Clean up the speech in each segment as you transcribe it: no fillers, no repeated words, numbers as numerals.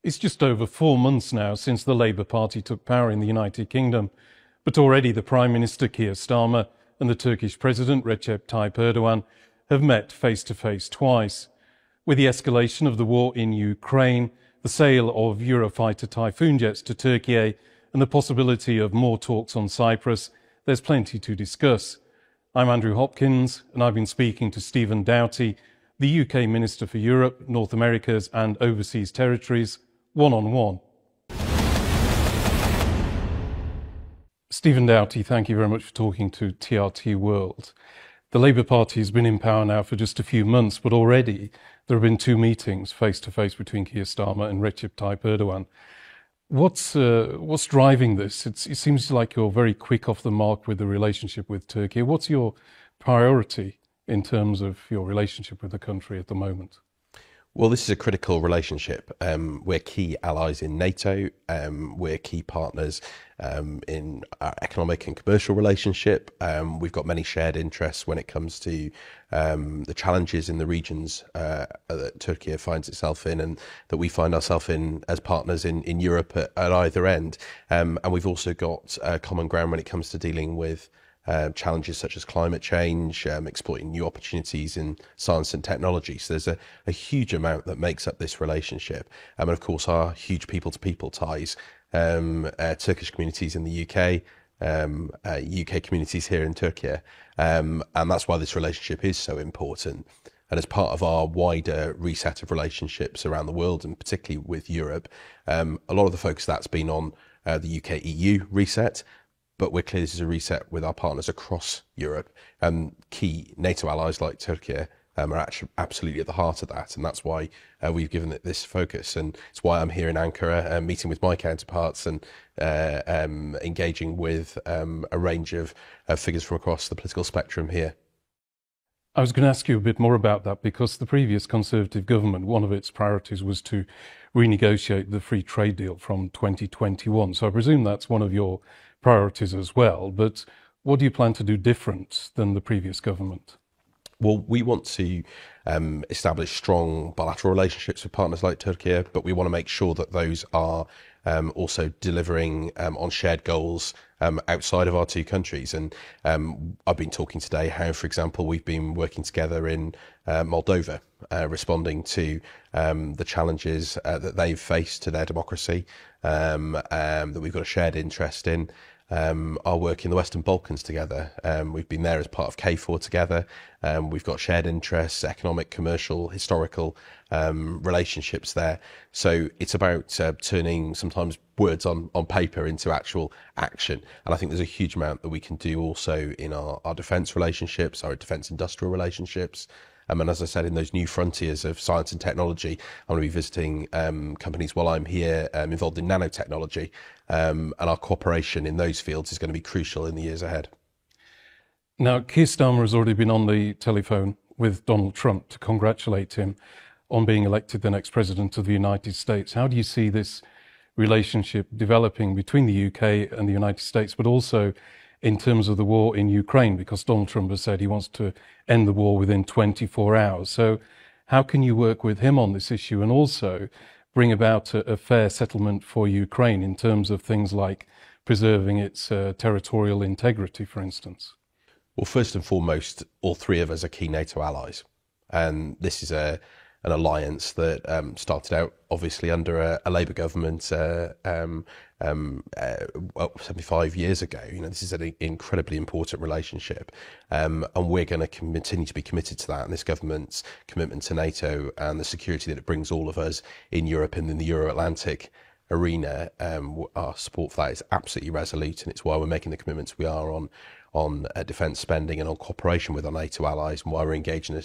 It's just over 4 months now since the Labour Party took power in the United Kingdom, but already the Prime Minister Keir Starmer and the Turkish President Recep Tayyip Erdogan have met face-to-face twice. With the escalation of the war in Ukraine, the sale of Eurofighter Typhoon jets to Turkey, and the possibility of more talks on Cyprus, there's plenty to discuss. I'm Andrew Hopkins, and I've been speaking to Stephen Doughty, the UK Minister for Europe, North Americas and Overseas Territories, one-on-one. Stephen Doughty, thank you very much for talking to TRT World. The Labour Party has been in power now for just a few months, but already there have been 2 meetings face-to-face between Keir Starmer and Recep Tayyip Erdogan. What's driving this? It seems like you're very quick off the mark with the relationship with Turkey. What's your priority in terms of your relationship with the country at the moment? Well, this is a critical relationship. We're key allies in NATO. We're key partners in our economic and commercial relationship. We've got many shared interests when it comes to the challenges in the regions that Turkey finds itself in and that we find ourselves in as partners in Europe at either end. And we've also got common ground when it comes to dealing with challenges such as climate change, exploiting new opportunities in science and technology. So there's a huge amount that makes up this relationship. And of course, our huge people-to-people ties, Turkish communities in the UK, UK communities here in Turkey. And that's why this relationship is so important. And as part of our wider reset of relationships around the world, and particularly with Europe, a lot of the focus that's been on the UK-EU reset. But we're clear this is a reset with our partners across Europe. Key NATO allies like Turkey are actually absolutely at the heart of that. And that's why we've given it this focus. And it's why I'm here in Ankara, meeting with my counterparts and engaging with a range of figures from across the political spectrum here. I was going to ask you a bit more about that because the previous Conservative government, one of its priorities was to renegotiate the free trade deal from 2021. So I presume that's one of your priorities as well. But what do you plan to do different than the previous government? Well, we want to establish strong bilateral relationships with partners like Turkey, but we want to make sure that those are also delivering on shared goals outside of our 2 countries. And I've been talking today how, for example, we've been working together in Moldova, responding to the challenges that they've faced to their democracy, that we've got a shared interest in. Our work in the Western Balkans together. We've been there as part of KFOR together. We've got shared interests, economic, commercial, historical relationships there. So it's about turning sometimes words on paper into actual action. And I think there's a huge amount that we can do also in our defence relationships, our defence industrial relationships. And as I said, in those new frontiers of science and technology, I'm going to be visiting companies while I'm here involved in nanotechnology. And our cooperation in those fields is going to be crucial in the years ahead. Now, Keir Starmer has already been on the telephone with Donald Trump to congratulate him on being elected the next president of the United States. How do you see this relationship developing between the UK and the United States, but also in terms of the war in Ukraine, because Donald Trump has said he wants to end the war within 24 hours. So how can you work with him on this issue and also bring about a fair settlement for Ukraine in terms of things like preserving its territorial integrity, for instance? Well, first and foremost, all 3 of us are key NATO allies. And this is an alliance that started out obviously under a Labour government 75 years ago. You know, this is an incredibly important relationship, and we're going to continue to be committed to that. And this government's commitment to NATO and the security that it brings all of us in Europe and in the Euro-Atlantic arena, our support for that is absolutely resolute, and it's why we're making the commitments we are on defence spending and on cooperation with our NATO allies, and why we're engaged in a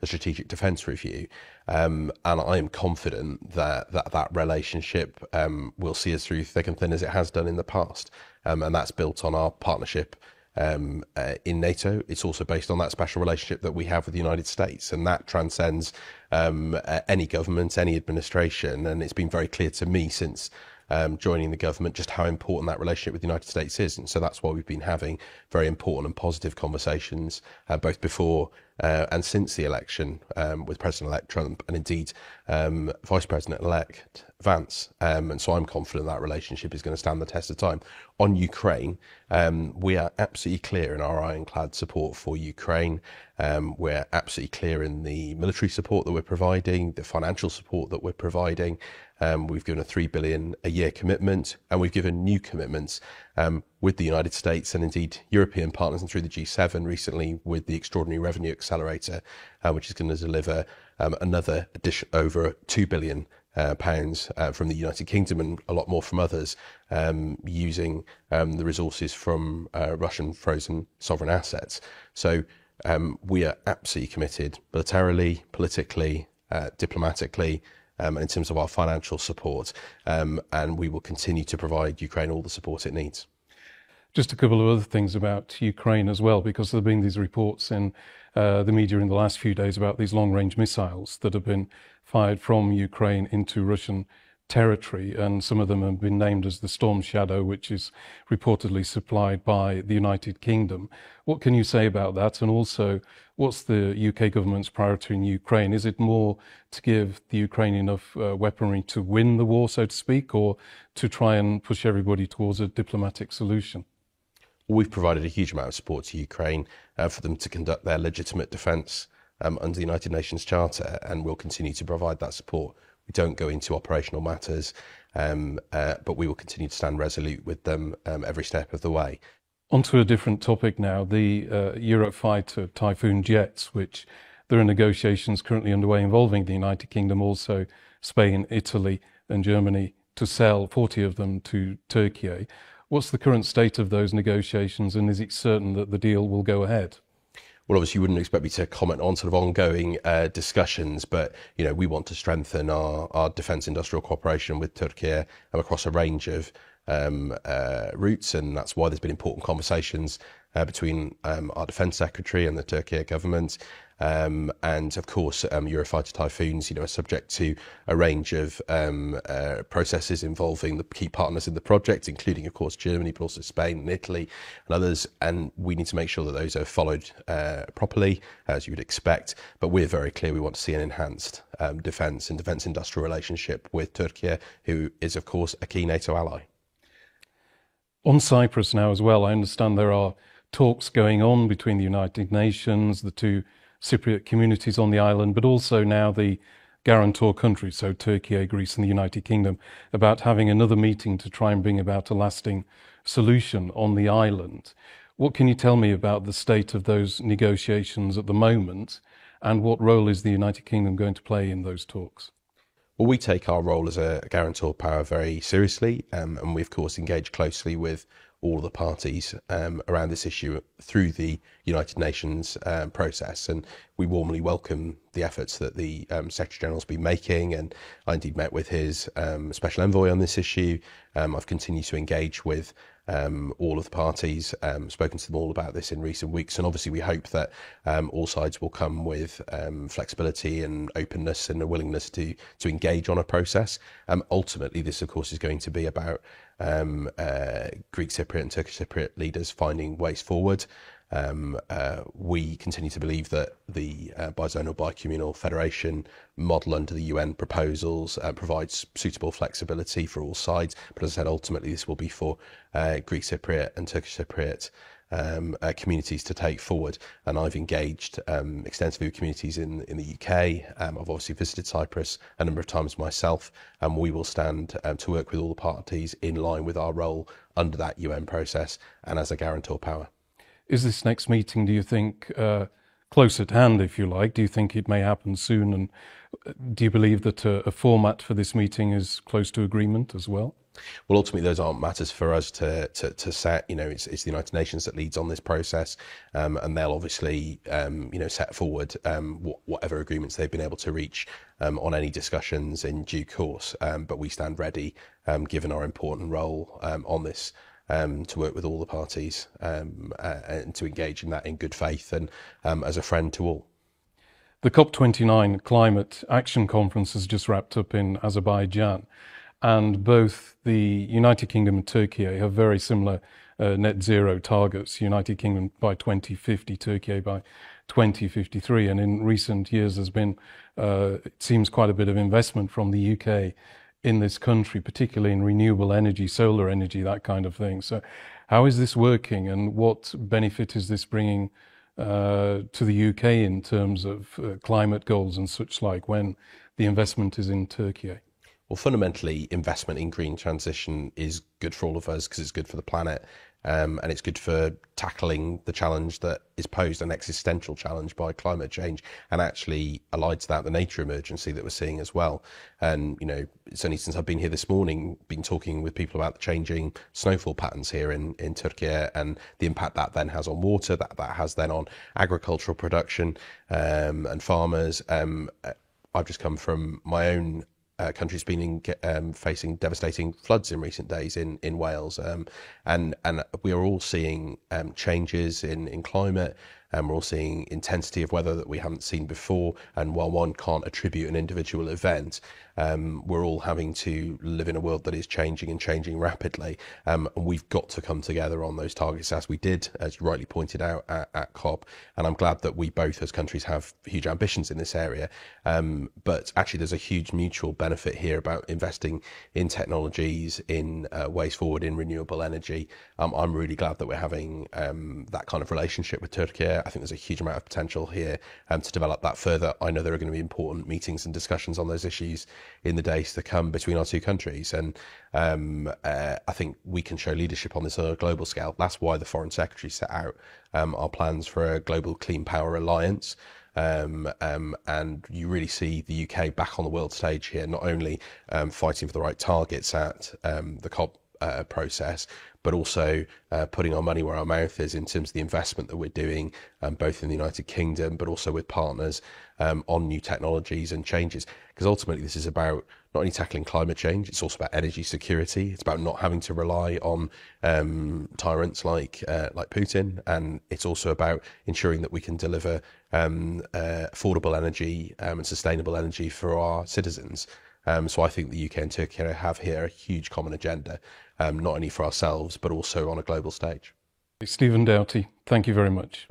strategic defence review. And I am confident that relationship will see us through thick and thin as it has done in the past. And that's built on our partnership in NATO. It's also based on that special relationship that we have with the United States, and that transcends any government, any administration. And it's been very clear to me since joining the government just how important that relationship with the United States is. And so that's why we've been having very important and positive conversations both before And since the election with President-elect Trump and indeed Vice President-elect Vance. And so I'm confident that relationship is going to stand the test of time. On Ukraine, we are absolutely clear in our ironclad support for Ukraine. We're absolutely clear in the military support that we're providing, the financial support that we're providing. We've given a $3 billion a year commitment, and we've given new commitments with the United States and indeed European partners and through the G7 recently with the Extraordinary Revenue Accelerator, which is going to deliver another addition over £2 billion from the United Kingdom and a lot more from others, using the resources from Russian frozen sovereign assets. So we are absolutely committed militarily, politically, diplomatically, in terms of our financial support, and we will continue to provide Ukraine all the support it needs. Just a couple of other things about Ukraine as well, because there have been these reports in the media in the last few days about these long-range missiles that have been fired from Ukraine into Russian territory, and some of them have been named as the Storm Shadow, which is reportedly supplied by the United Kingdom. What can you say about that? And also, what's the UK government's priority in Ukraine? Is it more to give the Ukraine enough weaponry to win the war, so to speak, or to try and push everybody towards a diplomatic solution? We've provided a huge amount of support to Ukraine for them to conduct their legitimate defence under the United Nations Charter, and we'll continue to provide that support. We don't go into operational matters, but we will continue to stand resolute with them every step of the way. On to a different topic now, the Eurofighter Typhoon jets, which there are negotiations currently underway involving the United Kingdom, also Spain, Italy and Germany, to sell 40 of them to Turkey. What's the current state of those negotiations, and is it certain that the deal will go ahead? Well, obviously, you wouldn't expect me to comment on sort of ongoing discussions, but we want to strengthen our defence industrial cooperation with Turkey across a range of routes, and that's why there's been important conversations between our Defence Secretary and the Turkey government. And of course, Eurofighter Typhoons, are subject to a range of processes involving the key partners in the project, including, of course, Germany, but also Spain and Italy and others. And we need to make sure that those are followed properly, as you would expect. But we're very clear we want to see an enhanced defence and defence industrial relationship with Turkey, who is, of course, a key NATO ally. On Cyprus now as well, I understand there are talks going on between the United Nations, the two Cypriot communities on the island, but also now the guarantor countries, so Turkey, Greece and the United Kingdom, about having another meeting to try and bring about a lasting solution on the island. What can you tell me about the state of those negotiations at the moment, and what role is the United Kingdom going to play in those talks? Well, we take our role as a guarantor power very seriously, and we, of course, engage closely with all of the parties around this issue through the United Nations process. And we warmly welcome the efforts that the Secretary-General's been making, and I indeed met with his special envoy on this issue. I've continued to engage with all of the parties, spoken to them all about this in recent weeks, and obviously we hope that all sides will come with flexibility and openness and a willingness to engage on a process. Ultimately, this of course is going to be about Greek Cypriot and Turkish Cypriot leaders finding ways forward. We continue to believe that the bizonal bicommunal federation model under the UN proposals provides suitable flexibility for all sides. But as I said, ultimately this will be for Greek Cypriot and Turkish Cypriot communities to take forward. And I've engaged extensively with communities in the UK. I've obviously visited Cyprus a number of times myself, and we will stand to work with all the parties in line with our role under that UN process and as a guarantor power. Is this next meeting, do you think, close at hand, if you like? Do you think it may happen soon? And do you believe that a format for this meeting is close to agreement as well? Well, ultimately, those aren't matters for us to set. It's the United Nations that leads on this process, and they'll obviously, set forward whatever agreements they've been able to reach on any discussions in due course. But we stand ready, given our important role on this, to work with all the parties and to engage in that in good faith and as a friend to all. The COP29 Climate Action Conference has just wrapped up in Azerbaijan, and both the United Kingdom and Turkey have very similar net zero targets. United Kingdom by 2050, Turkey by 2053. And in recent years, there's been, it seems, quite a bit of investment from the UK in this country, particularly in renewable energy, solar energy, that kind of thing. So how is this working, and what benefit is this bringing to the UK in terms of climate goals and such like when the investment is in Turkey? Well, fundamentally, investment in green transition is good for all of us because it's good for the planet, and it's good for tackling the challenge that is posed, an existential challenge by climate change, and actually allied to that, the nature emergency that we're seeing as well. And, you know, it's only since I've been here this morning, been talking with people about the changing snowfall patterns here in Turkey and the impact that then has on water, that has then on agricultural production and farmers. I've just come from my own country's been facing devastating floods in recent days in Wales, and we are all seeing changes in climate, and we're all seeing intensity of weather that we haven't seen before. And while one can't attribute an individual event, we're all having to live in a world that is changing and changing rapidly. And we've got to come together on those targets, as we did, as you rightly pointed out, at COP. And I'm glad that we both as countries have huge ambitions in this area. But actually, there's a huge mutual benefit here about investing in technologies, in ways forward, in renewable energy. I'm really glad that we're having that kind of relationship with Turkey. I think there's a huge amount of potential here to develop that further. I know there are going to be important meetings and discussions on those issues in the days to come between our two countries. And I think we can show leadership on this on a global scale. That's why the Foreign Secretary set out our plans for a global clean power alliance. And you really see the UK back on the world stage here, not only fighting for the right targets at the COP process, but also putting our money where our mouth is in terms of the investment that we're doing, both in the United Kingdom, but also with partners on new technologies and changes. Because ultimately, this is about not only tackling climate change, it's also about energy security. It's about not having to rely on tyrants like Putin, and it's also about ensuring that we can deliver affordable energy and sustainable energy for our citizens. So I think the UK and Turkey have here a huge common agenda, not only for ourselves, but also on a global stage. Stephen Doughty, thank you very much.